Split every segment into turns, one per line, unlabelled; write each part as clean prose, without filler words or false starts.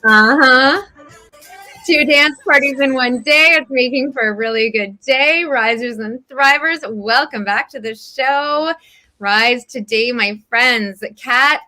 Uh-huh. 2 dance parties in one day. It's making for a really good day. Risers and thrivers, welcome back to the show. Rise Today, my friends. Kat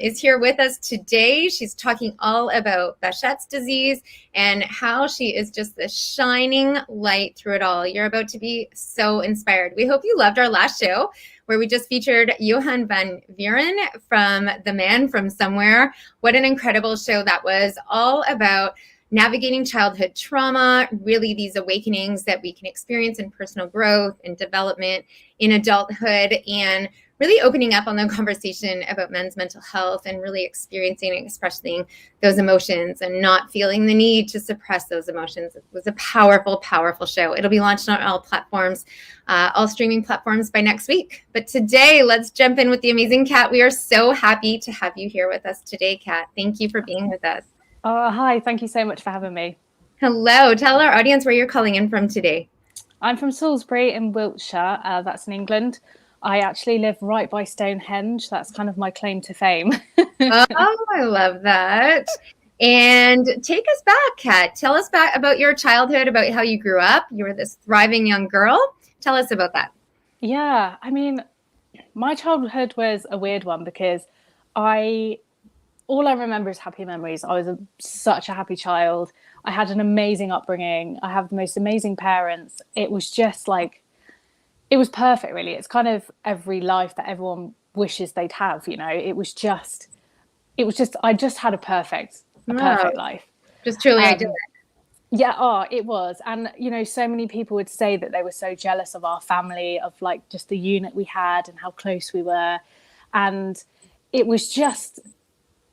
is here with us today. She's talking all about Behcet's disease and how she is just the shining light through it all. You're about to be so inspired. We hope you loved our last show where we just featured Johan van Vieren from The Man from Somewhere. What an incredible show that was, all about navigating childhood trauma, really these awakenings that we can experience in personal growth and development in adulthood, and really opening up on the conversation about men's mental health and really experiencing and expressing those emotions and not feeling the need to suppress those emotions. It was a powerful, powerful show. It'll be launched on all platforms, all streaming platforms by next week. But today, let's jump in with the amazing Kat. We are so happy to have you here with us today, Kat. Thank you for being with us.
Oh, hi. Thank you so much for having me.
Hello. Tell our audience where you're calling in from today.
I'm from Salisbury in Wiltshire. That's in England. I actually live right by Stonehenge. That's kind of my claim to fame.
Oh, I love that. And take us back, Kat. Tell us about your childhood, about how you grew up. You were this thriving young girl. Tell us about that.
Yeah, I mean, my childhood was a weird one because all I remember is happy memories. I was such a happy child. I had an amazing upbringing. I have the most amazing parents. It was just like, it was perfect, really. It's kind of every life that everyone wishes they'd have, you know. It was just, I just had a perfect life.
Just truly idyllic.
Yeah, it was. And, you know, so many people would say that they were so jealous of our family, of like just the unit we had and how close we were. And it was just,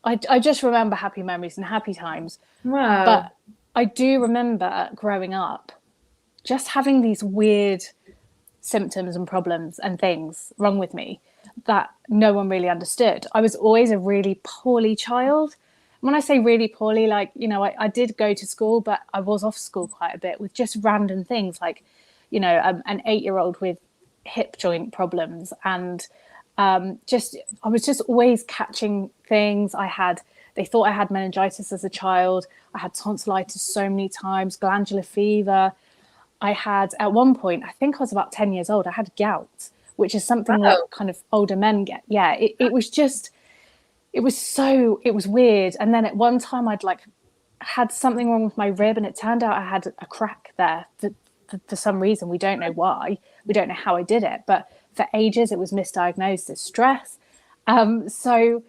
I just remember happy memories and happy times.
Wow.
But I do remember growing up just having these weird symptoms and problems and things wrong with me that no one really understood. I was always a really poorly child. When I say really poorly, like, you know, I did go to school, but I was off school quite a bit with just random things like, you know, an 8-year-old with hip joint problems. And I was just always catching things. They thought I had meningitis as a child. I had tonsillitis so many times, glandular fever. I had, at one point, I think I was about 10 years old, I had gout, which is something that kind of older men get. Yeah, it was weird. And then at one time I'd like had something wrong with my rib, and it turned out I had a crack there for some reason. We don't know why. We don't know how I did it, but for ages it was misdiagnosed as stress. So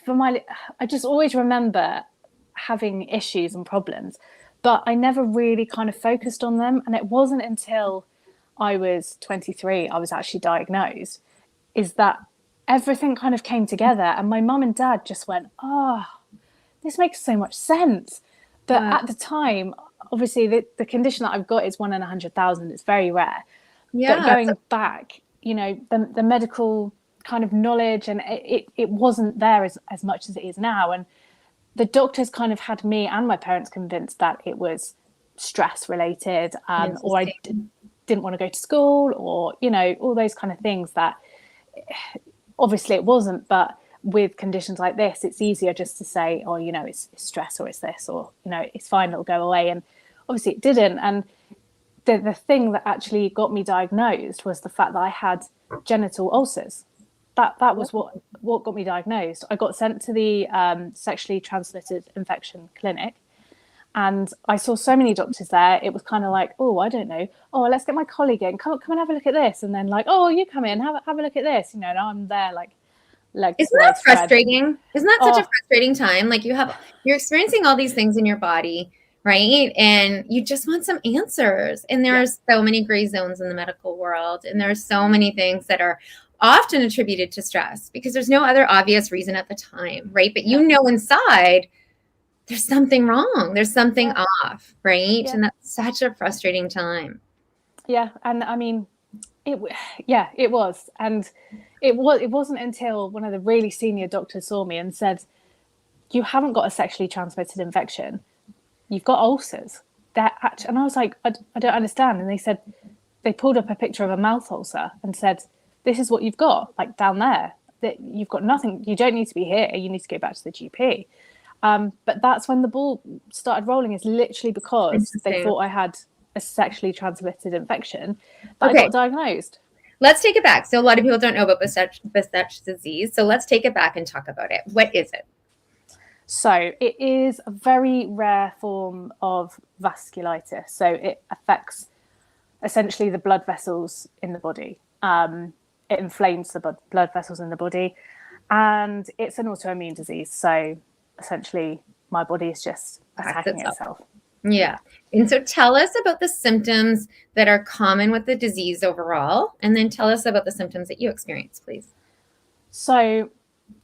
I just always remember having issues and problems, but I never really kind of focused on them. And it wasn't until I was 23, I was actually diagnosed, is that everything kind of came together. And my mum and dad just went, oh, this makes so much sense. But at the time, obviously the condition that I've got is 1 in 100,000. It's very rare. Yeah. But going back, you know, the medical kind of knowledge, and it wasn't there as much as it is now. And the doctors kind of had me and my parents convinced that it was stress related, or I didn't want to go to school, or, you know, all those kind of things that obviously it wasn't. But with conditions like this, it's easier just to say, oh, you know, it's stress, or it's this, or, you know, it's fine, it'll go away. And obviously it didn't. And the thing that actually got me diagnosed was the fact that I had genital ulcers. That was what got me diagnosed. I got sent to the sexually transmitted infection clinic, and I saw so many doctors there. It was kind of like, oh, I don't know. Oh, let's get my colleague in. Come and have a look at this. And then like, oh, you come in, have a look at this. You know, and I'm there like
Isn't that frustrating? Isn't that such a frustrating time? Like you're experiencing all these things in your body, right? And you just want some answers. And there are so many gray zones in the medical world. And there are so many things that are often attributed to stress because there's no other obvious reason at the time, right? But you know inside there's something wrong. There's something off, right? Yeah. And that's such a frustrating time.
Yeah. And I mean, it was. And it wasn't until one of the really senior doctors saw me and said, you haven't got a sexually transmitted infection. You've got ulcers. And I was like, I don't understand. And they said, they pulled up a picture of a mouth ulcer and said, this is what you've got, like down there, that you've got nothing. You don't need to be here. You need to go back to the GP. But that's when the ball started rolling, is literally because they thought I had a sexually transmitted infection that I got diagnosed.
Let's take it back. So a lot of people don't know about Behcet's disease. So let's take it back and talk about it. What is it?
So it is a very rare form of vasculitis. So it affects essentially the blood vessels in the body. It inflames the blood vessels in the body, and it's an autoimmune disease. So essentially, my body is just attacking itself.
Yeah. And so tell us about the symptoms that are common with the disease overall, and then tell us about the symptoms that you experience, please.
So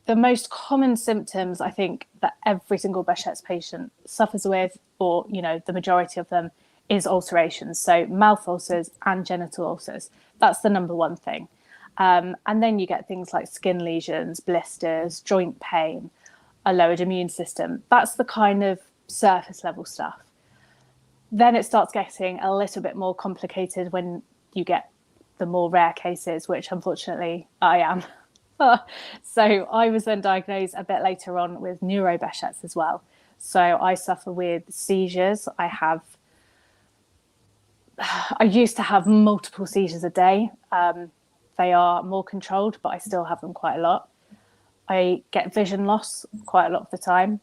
the most common symptoms, I think, that every single Behcet's patient suffers with, or, the majority of them, is ulcerations. So mouth ulcers and genital ulcers. That's the number one thing. And then you get things like skin lesions, blisters, joint pain, a lowered immune system. That's the kind of surface level stuff. Then it starts getting a little bit more complicated when you get the more rare cases, which unfortunately I am. So I was then diagnosed a bit later on with neuro-Behcet's as well. So I suffer with seizures. I used to have multiple seizures a day. They are more controlled, but I still have them quite a lot. I get vision loss quite a lot of the time.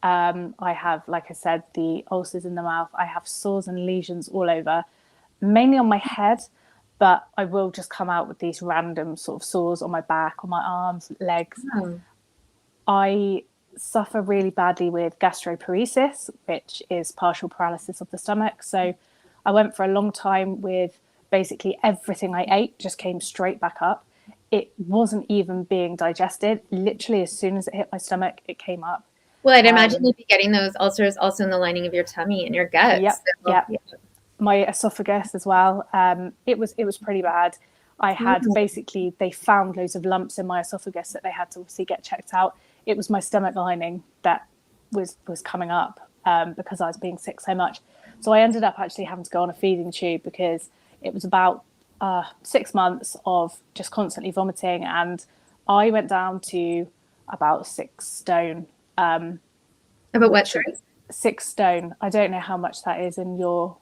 I have, like I said, the ulcers in the mouth. I have sores and lesions all over, mainly on my head, but I will just come out with these random sort of sores on my back, on my arms, legs. I suffer really badly with gastroparesis, which is partial paralysis of the stomach. So I went for a long time with basically everything I ate just came straight back up. It wasn't even being digested. Literally, as soon as it hit my stomach, it came up.
Well, I'd imagine you'd be getting those ulcers also in the lining of your tummy and your guts.
Yep. My esophagus as well. It was pretty bad. I had basically, they found loads of lumps in my esophagus that they had to obviously get checked out. It was my stomach lining that was coming up because I was being sick so much. So I ended up actually having to go on a feeding tube because it was about 6 months of just constantly vomiting, and I went down to about 6 stone.
About what, sorry?
6 stone. I don't know how much that is in your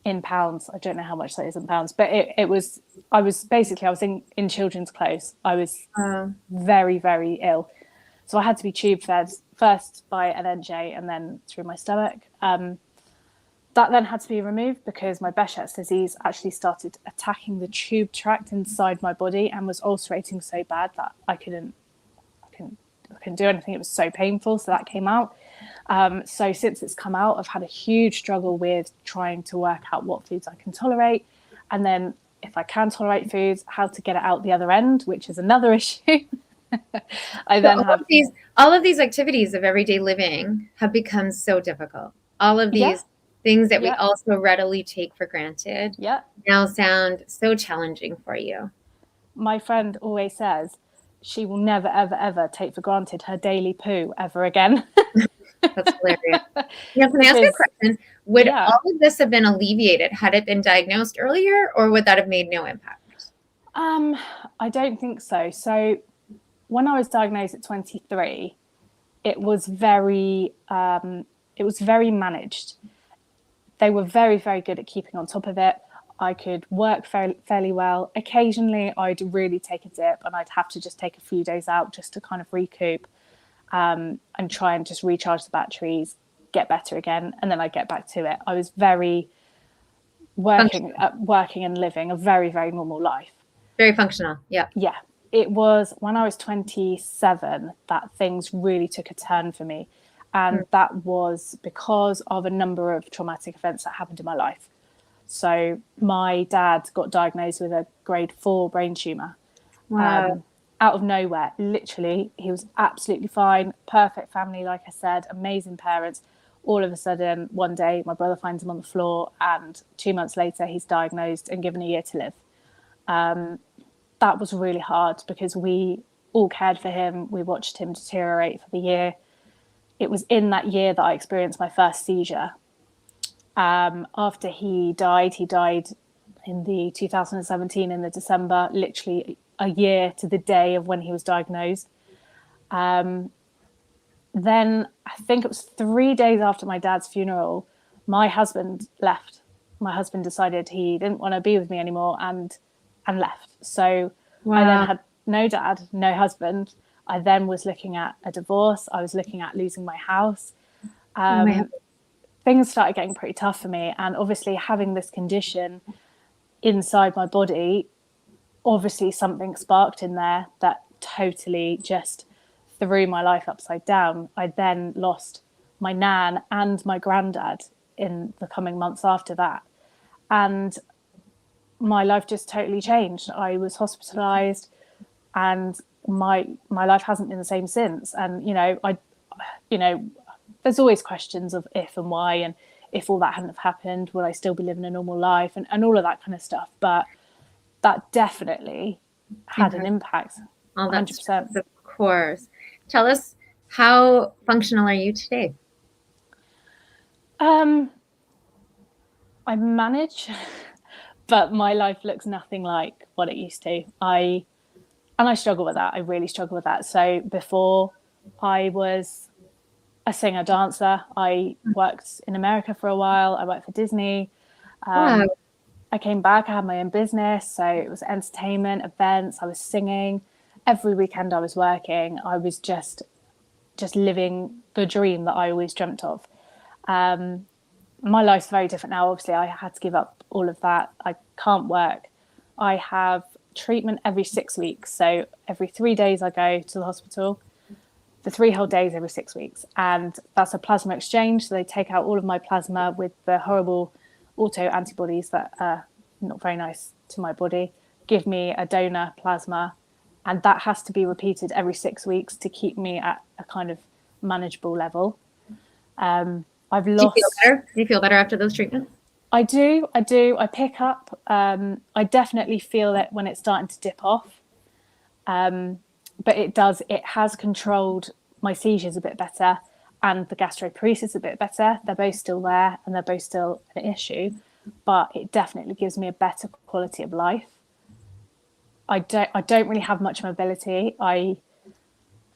in pounds. I don't know how much that is in pounds, but I was in children's clothes. I was very, very ill. So I had to be tube fed first by an NJ and then through my stomach. That then had to be removed because my Behcet's disease actually started attacking the tube tract inside my body and was ulcerating so bad that I couldn't do anything. It was so painful. So that came out. So since it's come out, I've had a huge struggle with trying to work out what foods I can tolerate. And then if I can tolerate foods, how to get it out the other end, which is another issue.
All of these activities of everyday living have become so difficult. All of these things that we also readily take for granted now sound so challenging for you.
My friend always says she will never, ever, ever take for granted her daily poo ever again.
That's hilarious. Now, can I ask you a question? Would all of this have been alleviated had it been diagnosed earlier, or would that have made no impact?
I don't think so. So when I was diagnosed at 23, it was very managed. They were very, very good at keeping on top of it. I could work fairly well. Occasionally, I'd really take a dip and I'd have to just take a few days out just to kind of recoup and try and just recharge the batteries, get better again, and then I'd get back to it. I was very working and living a very, very normal life.
Very functional, yeah.
Yeah. It was when I was 27 that things really took a turn for me. And that was because of a number of traumatic events that happened in my life. So my dad got diagnosed with a grade 4 brain tumor.
Wow.
Out of nowhere, literally. He was absolutely fine, perfect family, like I said, amazing parents. All of a sudden, one day, my brother finds him on the floor, and 2 months later, he's diagnosed and given a year to live. That was really hard because we all cared for him. We watched him deteriorate for the year. It was in that year that I experienced my first seizure. After he died in the 2017 in the December, literally a year to the day of when he was diagnosed. then I think it was 3 days after my dad's funeral, my husband left. My husband decided he didn't want to be with me anymore and left. So I then had no dad, no husband. I then was looking at a divorce. I was looking at losing my house. Things started getting pretty tough for me. And obviously having this condition inside my body, obviously something sparked in there that totally just threw my life upside down. I then lost my nan and my granddad in the coming months after that. And my life just totally changed. I was hospitalized and my life hasn't been the same since. And, there's always questions of if and why, and if all that hadn't have happened, would I still be living a normal life, and all of that kind of stuff. But that definitely had an impact. 100%.
Of course. Tell us, how functional are you today?
I manage, but my life looks nothing like what it used to. I struggle with that. I really struggle with that. So before, I was a singer dancer. I worked in America for a while. I worked for Disney. I came back. I had my own business. So it was entertainment, events. I was singing. Every weekend I was working. I was just living the dream that I always dreamt of. My life's very different now. Obviously, I had to give up all of that. I can't work. I have treatment every 6 weeks. So every 3 days I go to the hospital, for 3 whole days every 6 weeks. And that's a plasma exchange. So they take out all of my plasma with the horrible auto antibodies that are not very nice to my body, give me a donor plasma. And that has to be repeated every 6 weeks to keep me at a kind of manageable level. I've lost.
Do you feel better? Do you feel better after those treatments?
I do. I pick up. I definitely feel it when it's starting to dip off. But it has controlled my seizures a bit better and the gastroparesis a bit better. They're both still there and they're both still an issue, but it definitely gives me a better quality of life. I don't really have much mobility. I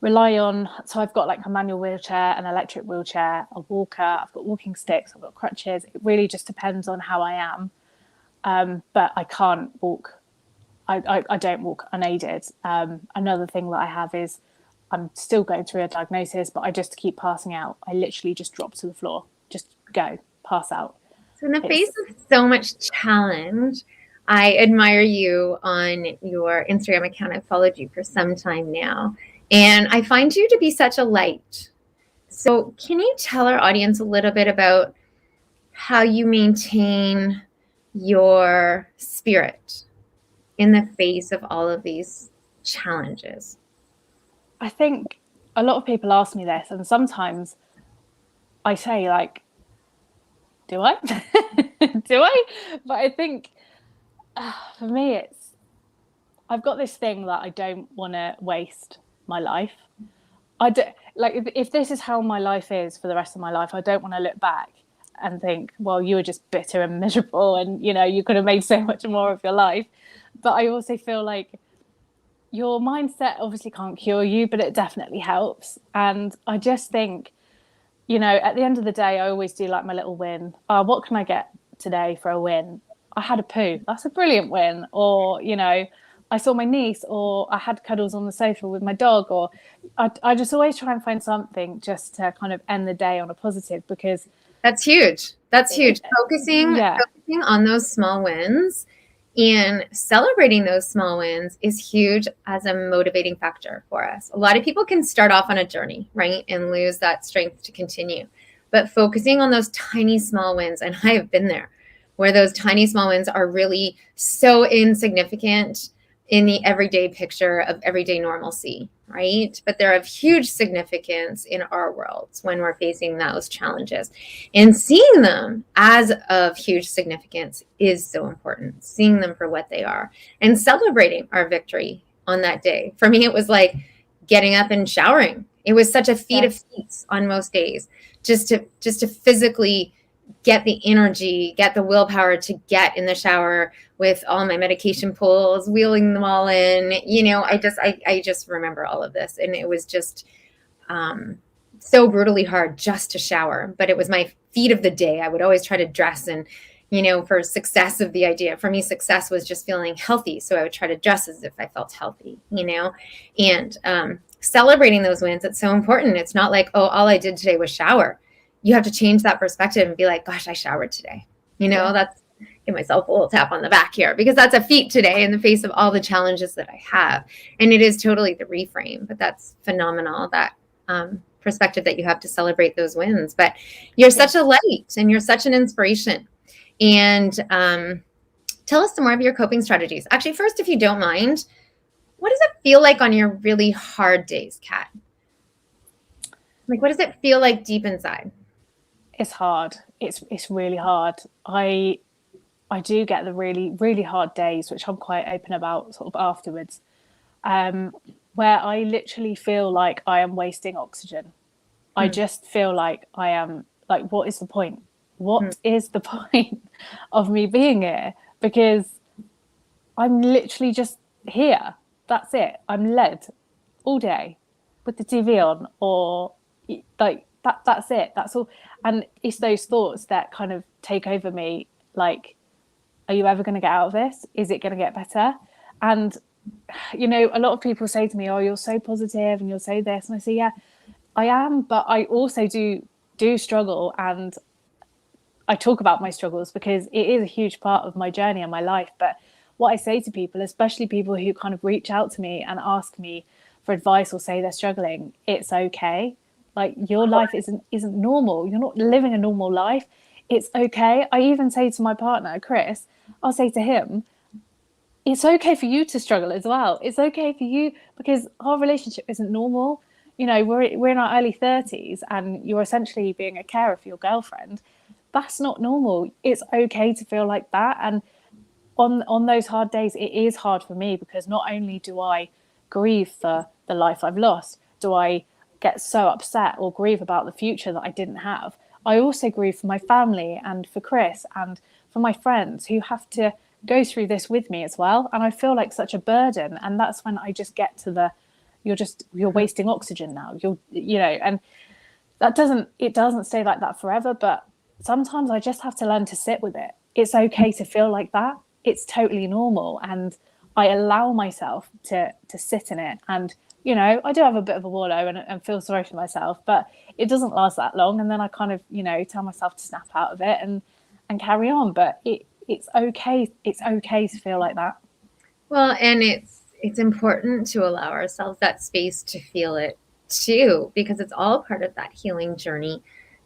rely on, so I've got like a manual wheelchair, an electric wheelchair, a walker, I've got walking sticks, I've got crutches. It really just depends on how I am. But I can't walk. I don't walk unaided. Another thing that I have is I'm still going through a diagnosis, but I just keep passing out. I literally just drop to the floor, just go, pass out.
So in the face of so much challenge, I admire you on your Instagram account. I've followed you for some time now, and I find you to be such a light. So can you tell our audience a little bit about how you maintain your spirit in the face of all of these challenges?
I think a lot of people ask me this, and sometimes I say, like, do I? Do I? But I think for me, I've got this thing that I don't want to waste my life. If this is how my life is for the rest of my life, I don't want to look back and think, well, you were just bitter and miserable and, you could have made so much more of your life. But I also feel like your mindset obviously can't cure you, but it definitely helps. And I just think, at the end of the day, I always do like my little win. What can I get today for a win? I had a poo. That's a brilliant win. Or, I saw my niece, or I had cuddles on the sofa with my dog, or I just always try and find something just to kind of end the day on a positive, because
that's huge. That's huge. Focusing on those small wins and celebrating those small wins is huge as a motivating factor for us. A lot of people can start off on a journey, right, and lose that strength to continue. But focusing on those tiny small wins, and I have been there, where those tiny small wins are really so insignificant in the everyday picture of everyday normalcy, right? But they're of huge significance in our worlds when we're facing those challenges. And seeing them as of huge significance is so important, seeing them for what they are and celebrating our victory on that day. For me, it was like getting up and showering. It was such a feat of feats on most days, just to physically get the energy, get the willpower to get in the shower with all my medication pulls, wheeling them all in. I just remember all of this. And it was just so brutally hard just to shower, but it was my feat of the day. I would always try to dress and, for success of the idea. For me, success was just feeling healthy. So I would try to dress as if I felt healthy, and celebrating those wins. It's so important. It's not like, oh, all I did today was shower. You have to change that perspective and be like, gosh, I showered today. That's, give myself a little tap on the back here, because that's a feat today in the face of all the challenges that I have. And it is totally the reframe, but that's phenomenal. That, perspective that you have to celebrate those wins. But you're such a light and you're such an inspiration. And tell us some more of your coping strategies. Actually, first, if you don't mind, what does it feel like on your really hard days, Kat? Like, what does it feel like deep inside?
It's hard. It's really hard. I do get the really, really hard days, which I'm quite open about sort of afterwards, where I literally feel like I am wasting oxygen. I just feel like I am like, what is the point? What is the point of me being here? Because I'm literally just here. That's it. I'm led all day with the TV on, or like that's it. That's all. And it's those thoughts that kind of take over me. Like, are you ever going to get out of this? Is it going to get better? And a lot of people say to me, oh, you're so positive and you'll say this. And I say, yeah, I am. But I also do struggle. And I talk about my struggles because it is a huge part of my journey and my life. But what I say to people, especially people who kind of reach out to me and ask me for advice or say they're struggling, it's okay. Like, your life isn't normal. You're not living a normal life. It's okay. I even say to my partner, Chris, I'll say to him, it's okay for you to struggle as well. It's okay for you, because our relationship isn't normal. We're in our early 30s and you're essentially being a carer for your girlfriend. That's not normal. It's okay to feel like that. And on those hard days, it is hard for me, because not only do I grieve for the life I've lost, do I get so upset or grieve about the future that I didn't have, I also grieve for my family and for Chris and for my friends who have to go through this with me as well. And I feel like such a burden. And that's when I just get to you're wasting oxygen now. And it doesn't stay like that forever. But sometimes I just have to learn to sit with it. It's okay to feel like that. It's totally normal. And I allow myself to sit in it. And, I do have a bit of a wallow and feel sorry for myself, but it doesn't last that long. And then I kind of, tell myself to snap out of it and carry on. But it's okay. It's okay to feel like that.
Well, and it's important to allow ourselves that space to feel it too, because it's all part of that healing journey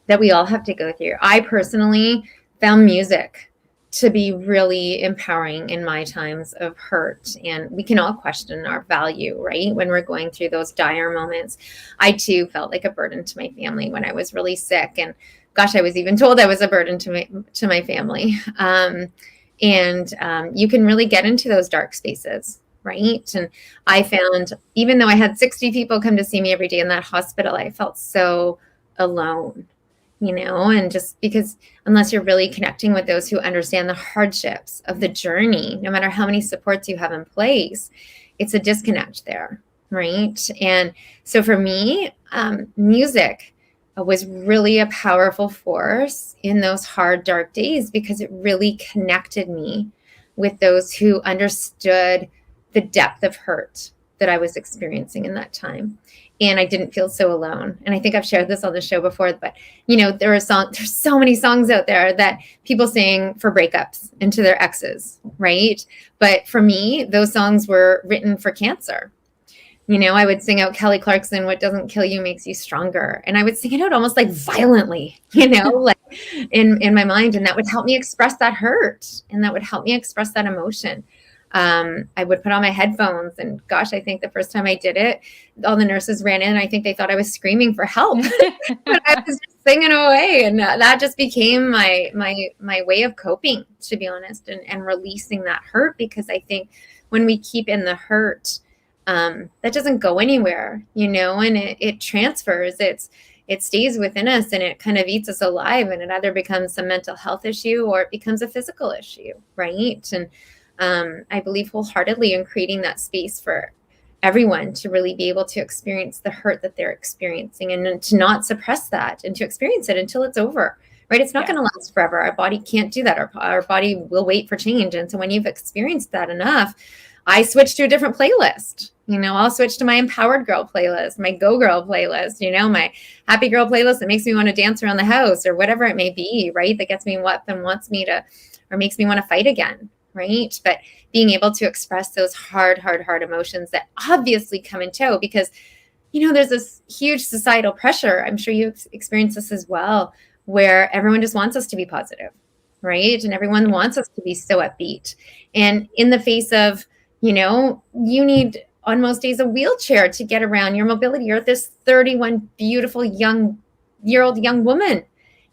that we all have to go through. I personally found music to be really empowering in my times of hurt. And we can all question our value, right? When we're going through those dire moments. I too felt like a burden to my family when I was really sick. And gosh, I was even told I was a burden to my family. You can really get into those dark spaces, right? And I found, even though I had 60 people come to see me every day in that hospital, I felt so alone, and just because unless you're really connecting with those who understand the hardships of the journey, no matter how many supports you have in place, it's a disconnect there, right? And so for me, music was really a powerful force in those hard, dark days, because it really connected me with those who understood the depth of hurt that I was experiencing in that time. And I didn't feel so alone. And I think I've shared this on the show before, but there's so many songs out there that people sing for breakups and to their exes, right? But for me, those songs were written for cancer. I would sing out Kelly Clarkson, "What doesn't kill you makes you stronger." And I would sing it out almost like violently, like in my mind. And that would help me express that hurt. And that would help me express that emotion. I would put on my headphones, and gosh, I think the first time I did it, all the nurses ran in. I think they thought I was screaming for help, but I was just singing away. And that just became my way of coping, to be honest, and releasing that hurt. Because I think when we keep in the hurt, that doesn't go anywhere, and it transfers. It stays within us, and it kind of eats us alive, and it either becomes a mental health issue or it becomes a physical issue, right? And I believe wholeheartedly in creating that space for everyone to really be able to experience the hurt that they're experiencing, and to not suppress that, and to experience it until it's over, right? It's not going to last forever. Our body can't do that. Our body will wait for change. And so when you've experienced that enough, I switch to a different playlist. I'll switch to my Empowered Girl playlist, my Go Girl playlist, my Happy Girl playlist that makes me want to dance around the house, or whatever it may be, right? That gets me up and wants me to, or makes me want to fight again, right? But being able to express those hard emotions that obviously come in tow, because, there's this huge societal pressure. I'm sure you've experienced this as well, where everyone just wants us to be positive, right? And everyone wants us to be so upbeat. And in the face of, you need on most days a wheelchair to get around, your mobility. You're this 31 beautiful young woman,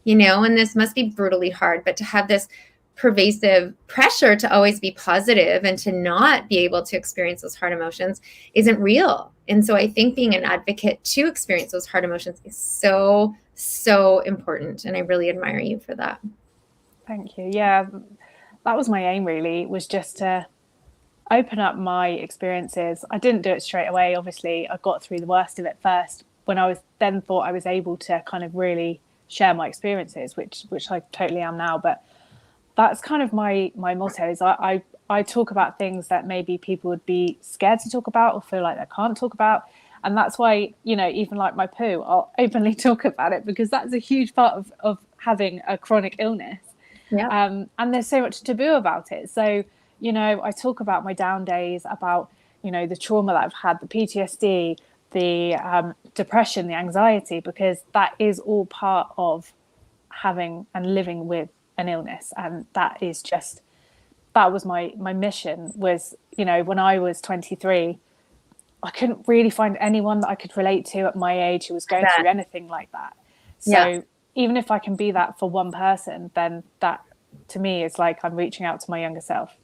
and this must be brutally hard. But to have this pervasive pressure to always be positive and to not be able to experience those hard emotions isn't real. And so I think being an advocate to experience those hard emotions is so, so important. And I really admire you for that.
Thank you. Yeah, that was my aim, really, was just to open up my experiences. I didn't do it straight away. Obviously, I got through the worst of it first when I thought I was able to kind of really share my experiences, which I totally am now. But that's kind of my motto, is I talk about things that maybe people would be scared to talk about or feel like they can't talk about. And that's why, even like my poo, I'll openly talk about it, because that's a huge part of having a chronic illness.
Yeah.
And there's so much taboo about it. So, I talk about my down days, about, the trauma that I've had, the PTSD, the depression, the anxiety, because that is all part of having and living with an illness. And that was my mission, was, when I was 23, I couldn't really find anyone that I could relate to at my age who was going through anything like that. So even if I can be that for one person, then that to me is like I'm reaching out to my younger self.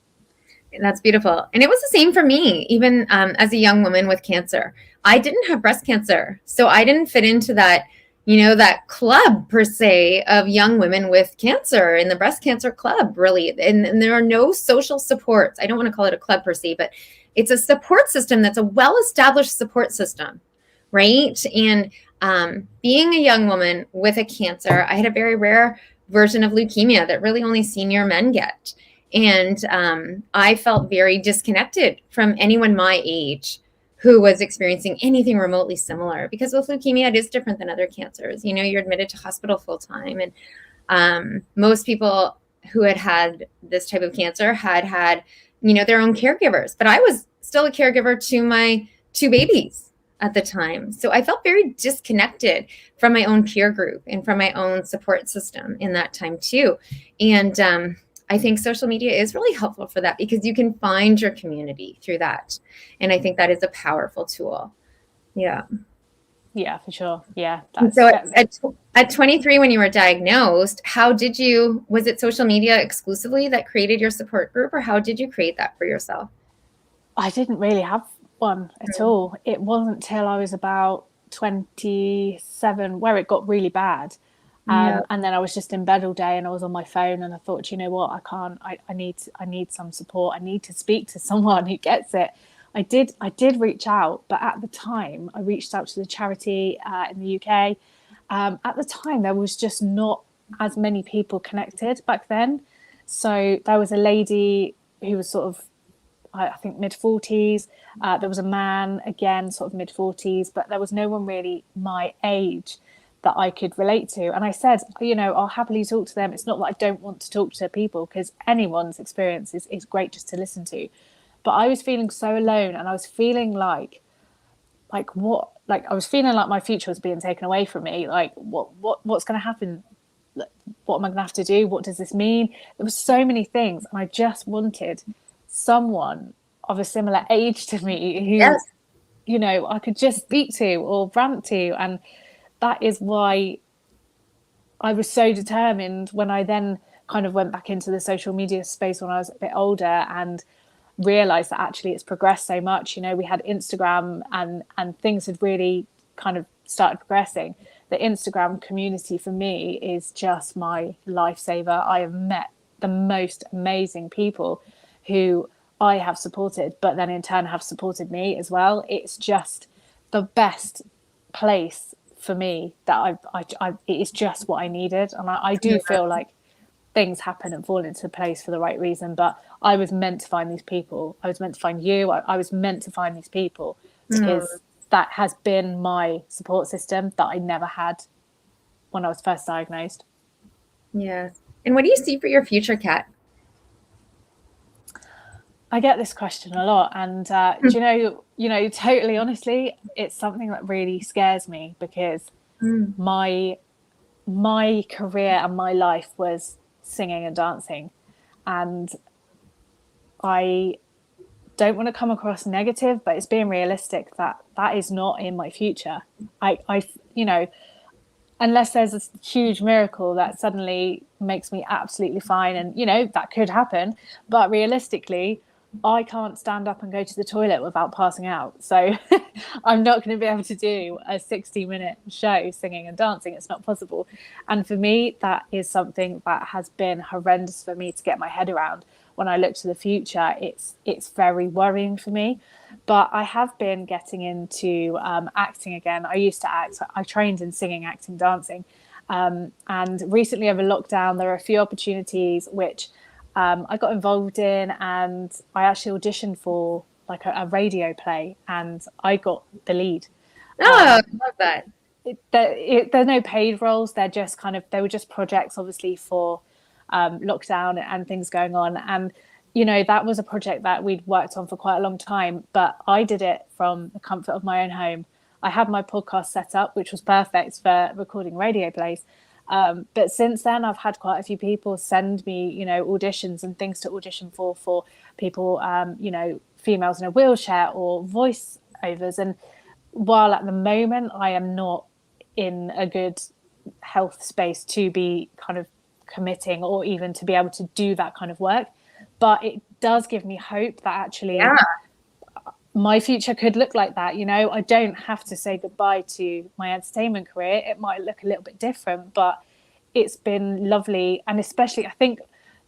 That's beautiful. And it was the same for me, even as a young woman with cancer. I didn't have breast cancer, so I didn't fit into that, that club per se of young women with cancer in the breast cancer club, really. And there are no social supports. I don't want to call it a club per se, but it's a support system that's a well-established support system, right? And being a young woman with a cancer, I had a very rare version of leukemia that really only senior men get. And I felt very disconnected from anyone my age who was experiencing anything remotely similar, because with leukemia, it is different than other cancers. You're admitted to hospital full time. And most people who had this type of cancer had their own caregivers. But I was still a caregiver to my 2 babies at the time. So I felt very disconnected from my own peer group and from my own support system in that time too. And I think social media is really helpful for that, because you can find your community through that. And I think that is a powerful tool. Yeah.
Yeah, for sure. Yeah.
So at 23, when you were diagnosed, was it social media exclusively that created your support group, or how did you create that for yourself?
I didn't really have one at all. It wasn't till I was about 27 where it got really bad. And then I was just in bed all day, and I was on my phone, and I thought, you know what, I need some support. I need to speak to someone who gets it. I did reach out, but at the time I reached out to the charity in the UK. At the time, there was just not as many people connected back then. So there was a lady who was sort of, I think, mid-40s. There was a man, again, sort of mid-40s, but there was no one really my age that I could relate to. And I said, I'll happily talk to them. It's not that I don't want to talk to people, because anyone's experience is great just to listen to. But I was feeling so alone, and I was feeling like I was feeling like my future was being taken away from me. Like, what's going to happen? What am I going to have to do? What does this mean? There were so many things, and I just wanted someone of a similar age to me who, I could just speak to or rant to. And that is why I was so determined when I then kind of went back into the social media space when I was a bit older, and realized that actually it's progressed so much. We had Instagram, and things had really kind of started progressing. The Instagram community for me is just my lifesaver. I have met the most amazing people who I have supported, but then in turn have supported me as well. It's just the best place for me that it is just what I needed. And I do feel like things happen and fall into place for the right reason. But I was meant to find these people. I was meant to find you. I was meant to find these people because that has been my support system that I never had when I was first diagnosed.
Yes. And what do you see for your future, Kat?
I get this question a lot, and do you know, totally honestly, it's something that really scares me because my career and my life was singing and dancing, and I don't want to come across negative, but it's being realistic that is not in my future. I you know, unless there's a huge miracle that suddenly makes me absolutely fine, and you know that could happen, but realistically I can't stand up and go to the toilet without passing out. So I'm not going to be able to do a 60-minute show singing and dancing. It's not possible. And for me, that is something that has been horrendous for me to get my head around. When I look to the future, it's very worrying for me. But I have been getting into acting again. I used to act. I trained in singing, acting, dancing. And recently over lockdown, there are a few opportunities which I got involved in, and I actually auditioned for like a radio play, and I got the lead.
Oh, I love that.
There are no paid roles. They were just projects, obviously, for lockdown and things going on. And, you know, that was a project that we'd worked on for quite a long time, but I did it from the comfort of my own home. I had my podcast set up, which was perfect for recording radio plays. But since then, I've had quite a few people send me, you know, auditions and things to audition for people, you know, females in a wheelchair or voiceovers. And while at the moment I am not in a good health space to be kind of committing or even to be able to do that kind of work, but it does give me hope that actually my future could look like that. You know, I don't have to say goodbye to my entertainment career. It might look a little bit different, but it's been lovely. And especially, I think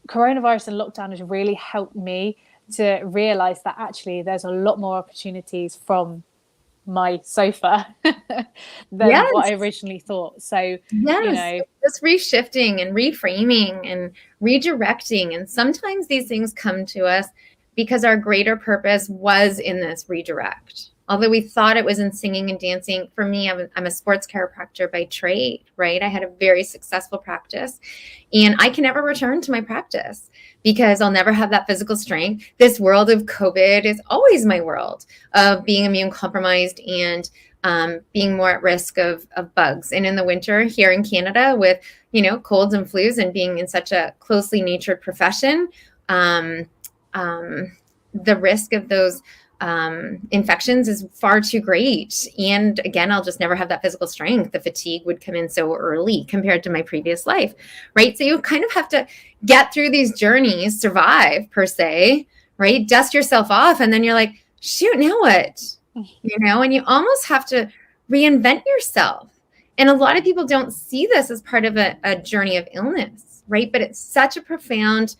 coronavirus and lockdown has really helped me to realize that actually there's a lot more opportunities from my sofa than what I originally thought. So, you know,
just reshifting and reframing and redirecting. And sometimes these things come to us because our greater purpose was in this redirect. Although we thought it was in singing and dancing, for me, I'm a sports chiropractor by trade, right? I had a very successful practice, and I can never return to my practice because I'll never have that physical strength. This world of COVID is always my world of being immune compromised and being more at risk of bugs. And in the winter here in Canada with, you know, colds and flus and being in such a closely natured profession, the risk of those infections is far too great. And again, I'll just never have that physical strength. The fatigue would come in so early compared to my previous life, right? So you kind of have to get through these journeys, survive per se, right? Dust yourself off. And then you're like, shoot, now what? You know, and you almost have to reinvent yourself. And a lot of people don't see this as part of a journey of illness, right? But it's such a profound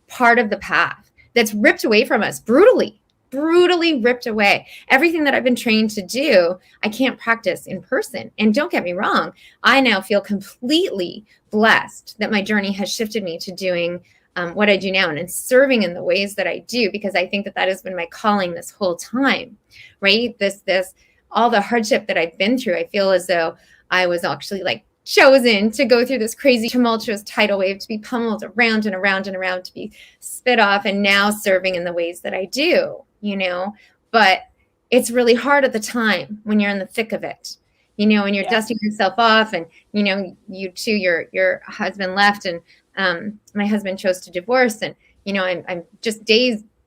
part of the path that's ripped away from us brutally ripped away. Everything that I've been trained to do, I can't practice in person. And don't get me wrong, I now feel completely blessed that my journey has shifted me to doing what I do now and serving in the ways that I do, because I think that has been my calling this whole time, right? This all the hardship that I've been through, I feel as though I was actually like chosen to go through this crazy tumultuous tidal wave, to be pummeled around and around and around, to be spit off, and now serving in the ways that I do, you know. But it's really hard at the time when you're in the thick of it, you know, and you're dusting yourself off, and, you know, you too, your husband left, and my husband chose to divorce, and, you know, I'm just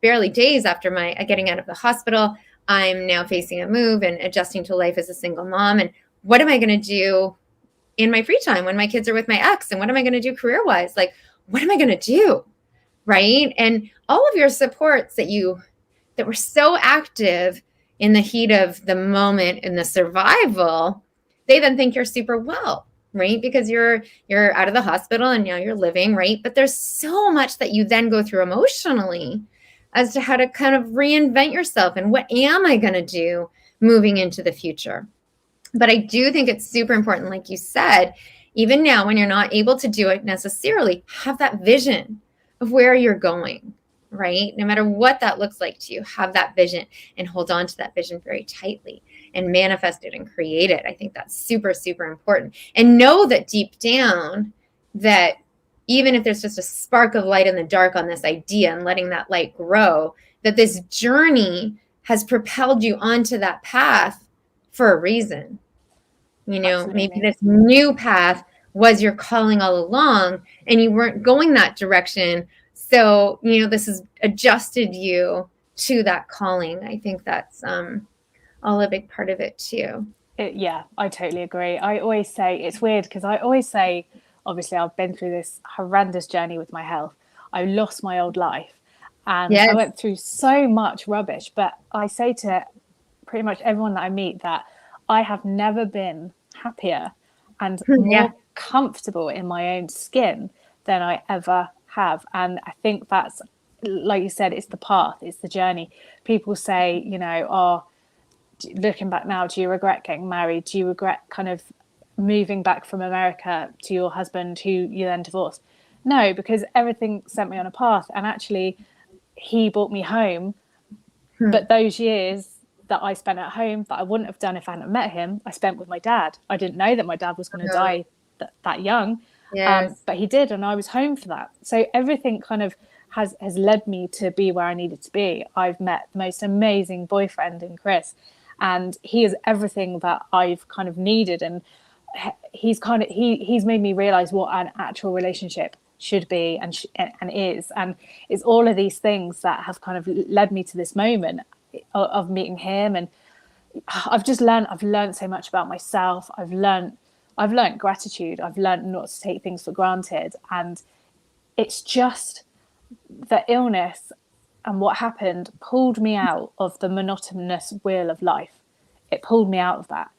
barely days after my getting out of the hospital. I'm now facing a move and adjusting to life as a single mom. And what am I going to do in my free time when my kids are with my ex? And what am I going to do career-wise? Like, what am I going to do? Right. And all of your supports that were so active in the heat of the moment in the survival, they then think you're super well, right? Because you're out of the hospital and now you're living, right? But there's so much that you then go through emotionally as to how to kind of reinvent yourself and what am I going to do moving into the future. But I do think it's super important, like you said, even now when you're not able to do it necessarily, have that vision of where you're going, right? No matter what that looks like to you, have that vision and hold on to that vision very tightly and manifest it and create it. I think that's super, super important. And know that deep down that even if there's just a spark of light in the dark on this idea and letting that light grow, that this journey has propelled you onto that path for a reason. You know,
Absolutely.
maybe this new path was your calling all along and you weren't going that direction. So, you know, this has adjusted you to that calling. I think that's all a big part of it too.
Yeah, I totally agree. I always say, it's weird because I always say, obviously I've been through this horrendous journey with my health. I lost my old life and
Yes.
I went through so much rubbish, but I say to pretty much everyone that I meet that I have never been happier and more comfortable in my own skin than I ever have. And I think that's, like you said, it's the path, it's the journey. People say, you know, oh, looking back now, do you regret getting married? Do you regret kind of moving back from America to your husband who you then divorced? No, because everything sent me on a path, and actually he brought me home. But those years that I spent at home that I wouldn't have done if I hadn't met him, I spent with my dad. I didn't know that my dad was going to die that young, but he did, and I was home for that. So everything kind of has led me to be where I needed to be. I've met the most amazing boyfriend in Chris, and he is everything that I've kind of needed, and he's made me realize what an actual relationship should be and is, and it's all of these things that have kind of led me to this moment of meeting him. And I've learned so much about myself. I've learned gratitude. I've learned not to take things for granted, and it's just the illness and what happened pulled me out of the monotonous wheel of life. It pulled me out of that.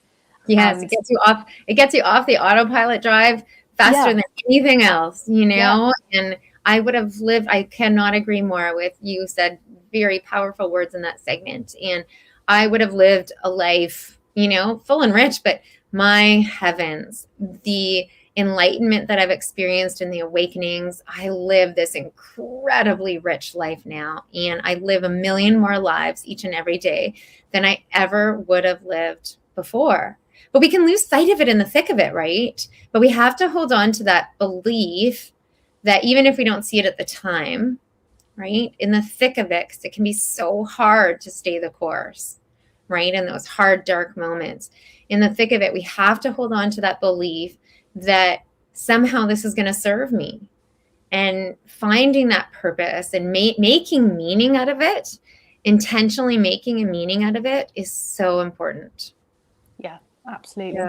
Yes, it gets you off. It gets you off the autopilot drive faster than anything else, you know. And I would have lived. I cannot agree more with you. Said very powerful words in that segment, and I would have lived a life, you know, full and rich. But my heavens, the enlightenment that I've experienced and the awakenings, I live this incredibly rich life now, and I live a million more lives each and every day than I ever would have lived before. But we can lose sight of it in the thick of it, right? But we have to hold on to that belief that even if we don't see it at the time, right, in the thick of it, because it can be so hard to stay the course, right? In those hard, dark moments, in the thick of it, we have to hold on to that belief that somehow this is going to serve me, and finding that purpose and making meaning out of it, intentionally making a meaning out of it, is so important.
Yeah, absolutely.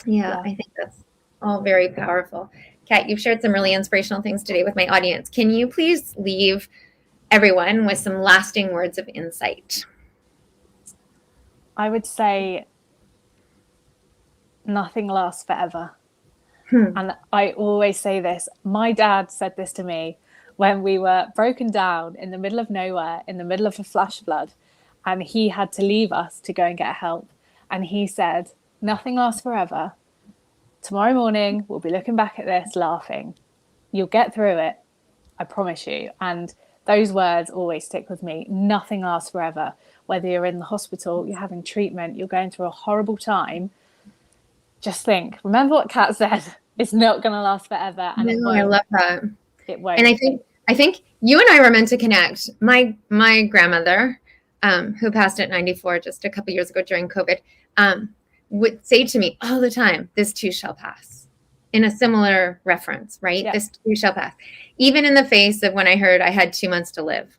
Yeah, I think that's all very powerful. Kat, you've shared some really inspirational things today with my audience. Can you please leave everyone with some lasting words of insight?
I would say nothing lasts forever. And I always say this. My dad said this to me when we were broken down in the middle of nowhere, in the middle of a flash flood, and he had to leave us to go and get help. And he said, nothing lasts forever. Tomorrow morning, we'll be looking back at this, laughing. You'll get through it. I promise you. And those words always stick with me. Nothing lasts forever. Whether you're in the hospital, you're having treatment, you're going through a horrible time, just think, remember what Kat said. It's not going to last forever. And it won't.
I love that.
It won't.
And I think you and I were meant to connect. My grandmother, who passed at 94 just a couple years ago during COVID, would say to me all the time, this too shall pass, in a similar reference, right? This too shall pass. Even in the face of when I heard I had 2 months to live.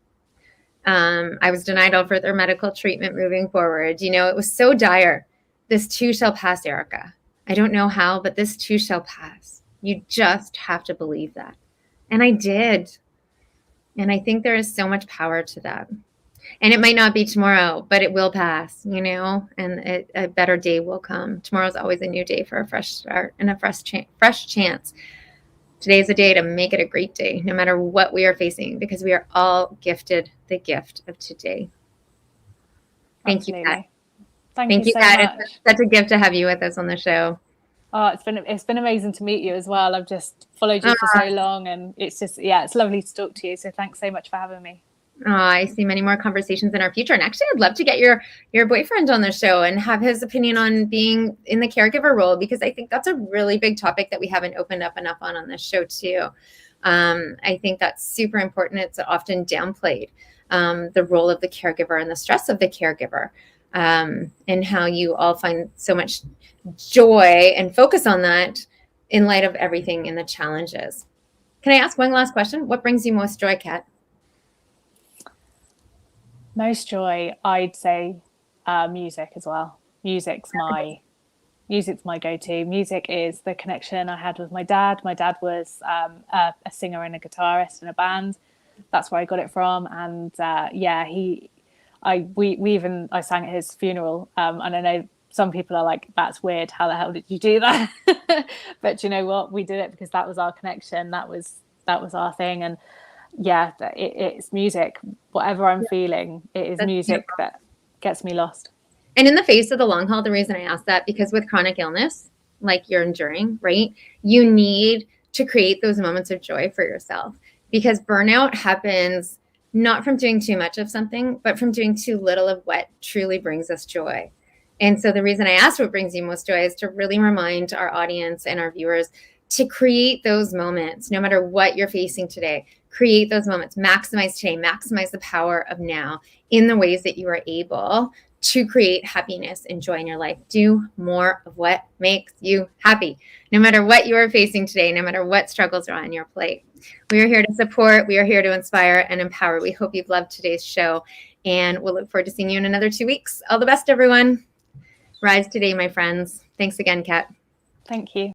I was denied all further medical treatment moving forward. You know, it was so dire. This too shall pass, Erica. I don't know how, but this too shall pass. You just have to believe that. And I did. And I think there is so much power to that. And it might not be tomorrow, but it will pass, you know, and a better day will come. Tomorrow's always a new day for a fresh start and a fresh chance Today is a day to make it a great day, no matter what we are facing, because we are all gifted the gift of today. Thank you, Kat.
Thank you so
Kat.
much.
It's such a gift to have you with us on the show.
Oh, it's been amazing to meet you as well. I've just followed you for so long, and it's just, it's lovely to talk to you. So thanks so much for having me.
I see many more conversations in our future. And actually, I'd love to get your boyfriend on the show and have his opinion on being in the caregiver role, because I think that's a really big topic that we haven't opened up enough on this show too. I think that's super important. It's often downplayed, the role of the caregiver and the stress of the caregiver, and how you all find so much joy and focus on that in light of everything and the challenges. Can I ask one last question? What brings you most joy, Kat?
Most joy, I'd say music as well. Music's my go-to. Music is the connection I had with my dad. My dad was a singer and a guitarist in a band. That's where I got it from. And I sang at his funeral. And I know some people are like, that's weird. How the hell did you do that? But you know what? We did it because that was our connection. That was our thing. And it's music. Whatever I'm feeling, it is music that gets me lost.
And in the face of the long haul, the reason I ask that, because with chronic illness, like you're enduring, right, you need to create those moments of joy for yourself, because burnout happens not from doing too much of something, but from doing too little of what truly brings us joy. And so the reason I asked what brings you most joy is to really remind our audience and our viewers to create those moments, no matter what you're facing today. Create those moments, maximize today, maximize the power of now in the ways that you are able to create happiness and joy in your life. Do more of what makes you happy, no matter what you are facing today, no matter what struggles are on your plate. We are here to support. We are here to inspire and empower. We hope you've loved today's show, and we'll look forward to seeing you in another 2 weeks. All the best, everyone. Rise today, my friends. Thanks again, Kat.
Thank you.